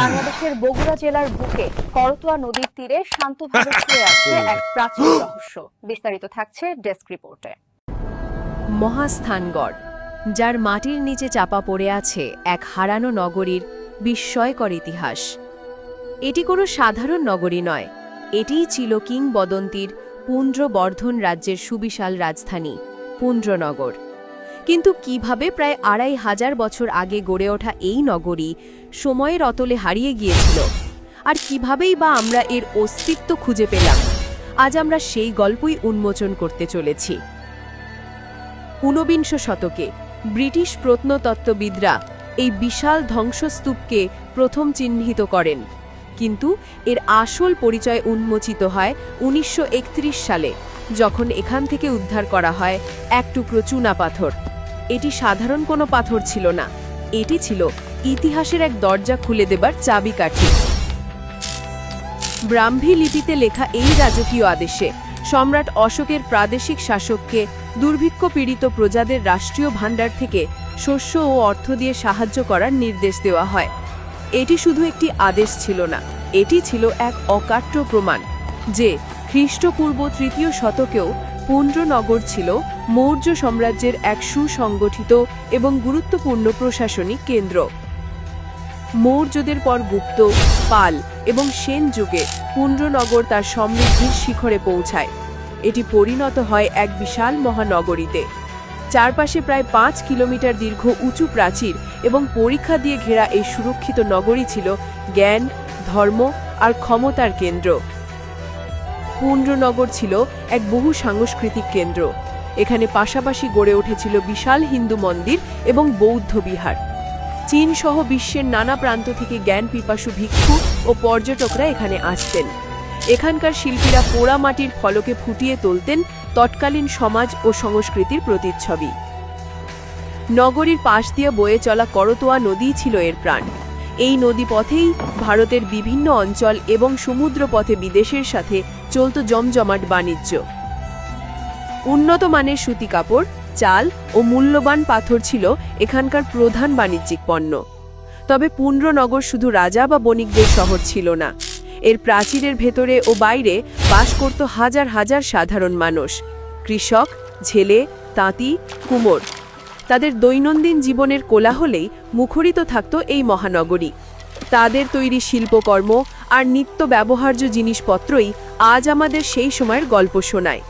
বাংলাদেশের বগুড়া জেলার বুকে করতোয়া নদীর তীরে শান্তভাবে শুয়ে আছে এক প্রাচীন রহস্য। বিস্তারিত থাকছে ডেস্ক রিপোর্টে। মহাস্থানগড়, যার মাটির নিচে চাপা পড়ে আছে এক হারানো নগরীর বিস্ময়কর ইতিহাস। এটি কোনো সাধারণ নগরী নয়, এটিই ছিল কিংবদন্তির পুন্ড্রবর্ধন রাজ্যের সুবিশাল রাজধানী পুন্ড্রনগর। কিন্তু কিভাবে প্রায় ২৫০০ বছর আগে গড়ে ওঠা এই নগরী সময়ের অতলে হারিয়ে গিয়েছিল, আর কিভাবেই বা আমরা এর অস্তিত্ব খুঁজে পেলাম, আজ আমরা সেই গল্পই উন্মোচন করতে চলেছি। ঊনবিংশ শতকে ব্রিটিশ প্রত্নতত্ত্ববিদরা এই বিশাল ধ্বংসস্তূপকে প্রথম চিহ্নিত করেন, কিন্তু এর আসল পরিচয় উন্মোচিত হয় ১৯৩১ সালে, যখন এখান থেকে উদ্ধার করা হয় এক টুকরো চুনাপাথর। এটি সাধারণ কোনো পাথর ছিল না, এটি ছিল ইতিহাসের এক দরজা খুলে দেবার চাবিকাঠি। ব্রাহ্মী লিপিতে লেখা এই রাজকীয় আদেশে সম্রাট অশোকের প্রাদেশিক শাসককে দুর্ভিক্ষ পীড়িত প্রজাদের রাষ্ট্রীয় ভাণ্ডার থেকে শস্য ও অর্থ দিয়ে সাহায্য করার নির্দেশ দেওয়া হয়। এটি শুধু একটি আদেশ ছিল না, এটি ছিল এক অকাট্য প্রমাণ যে খ্রিস্টপূর্ব ৩য় শতকেও পুন্ড্রনগর ছিল মৌর্য সাম্রাজ্যের এক সুসংগঠিত এবং গুরুত্বপূর্ণ প্রশাসনিক কেন্দ্র। মৌর্যদের পর গুপ্ত, পাল এবং সেন যুগে পুন্ড্রনগর তার সমৃদ্ধির শিখরে পৌঁছায়। এটি পরিণত হয় এক বিশাল মহানগরীতে। চারপাশে প্রায় ৫ কিলোমিটার দীর্ঘ উঁচু প্রাচীর এবং পরীক্ষা দিয়ে ঘেরা এই সুরক্ষিত নগরী ছিল জ্ঞান, ধর্ম আর ক্ষমতার কেন্দ্র। পুন্ড্রনগর ছিল এক বহু সাংস্কৃতিক কেন্দ্র। এখানে পাশাপাশি গড়ে উঠেছিল বিশাল হিন্দু মন্দির এবং বৌদ্ধ বিহার। চীন সহ বিশ্বের নানা প্রান্ত থেকে জ্ঞান পিপাসু ভিক্ষু ও পর্যটকরা এখানে আসতেন। এখানকার শিল্পীরা পোড়া মাটির ফলকে ফুটিয়ে তুলতেন তৎকালীন সমাজ ও সংস্কৃতির প্রতিচ্ছবি। নগরীর পাশ দিয়ে বয়ে চলা করতোয়া নদী ছিল এর প্রাণ। এই নদী পথেই ভারতের বিভিন্ন অঞ্চল এবং সমুদ্র পথে বিদেশের সাথে চলত জমজমাট বাণিজ্য। উন্নত মানের সুতি কাপড়, চাল ও মূল্যবান পাথর ছিল এখানকার প্রধান বাণিজ্যিক পণ্য। তবে পুন্ড্রনগর শুধু রাজা বা বণিকদের শহর ছিল না, এর প্রাচীরের ভেতরে ও বাইরে বাস করত হাজার হাজার সাধারণ মানুষ, কৃষক, ঝেলে, তাঁতি, কুমোর। তাদের দৈনন্দিন জীবনের কোলাহলেই মুখরিত থাকত এই মহানগরী। তাদের তৈরি শিল্পকর্ম আর নিত্য ব্যবহার্য জিনিসপত্রই আজ আমাদের সেই সময়ের গল্প শোনায়।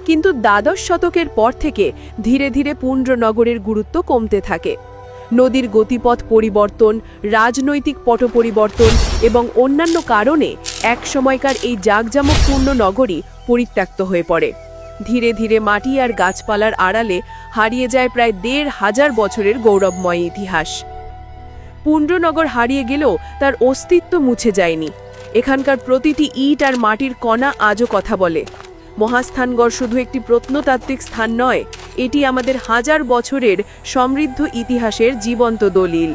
কিন্তু দ্বাদশ শতকের পর থেকে ধীরে ধীরে পুন্ড্রনগরের গুরুত্ব কমতে থাকে। নদীর গতিপথ পরিবর্তন, রাজনৈতিক পট পরিবর্তন এবং অন্যান্য কারণে এক সময়কার এই জাঁকজমকপূর্ণ নগরী পরিত্যক্ত হয়ে পড়ে। ধীরে ধীরে মাটি আর গাছপালার আড়ালে হারিয়ে যায় প্রায় ১৫০০ বছরের গৌরবময় ইতিহাস। পুন্ড্রনগর হারিয়ে গেলেও তার অস্তিত্ব মুছে যায়নি। এখানকার প্রতিটি ইট আর মাটির কণা আজও কথা বলে। মহাস্থানগড় শুধু একটি প্রত্নতাত্ত্বিক স্থান নয়, এটি আমাদের হাজার বছরের সমৃদ্ধ ইতিহাসের জীবন্ত দলিল।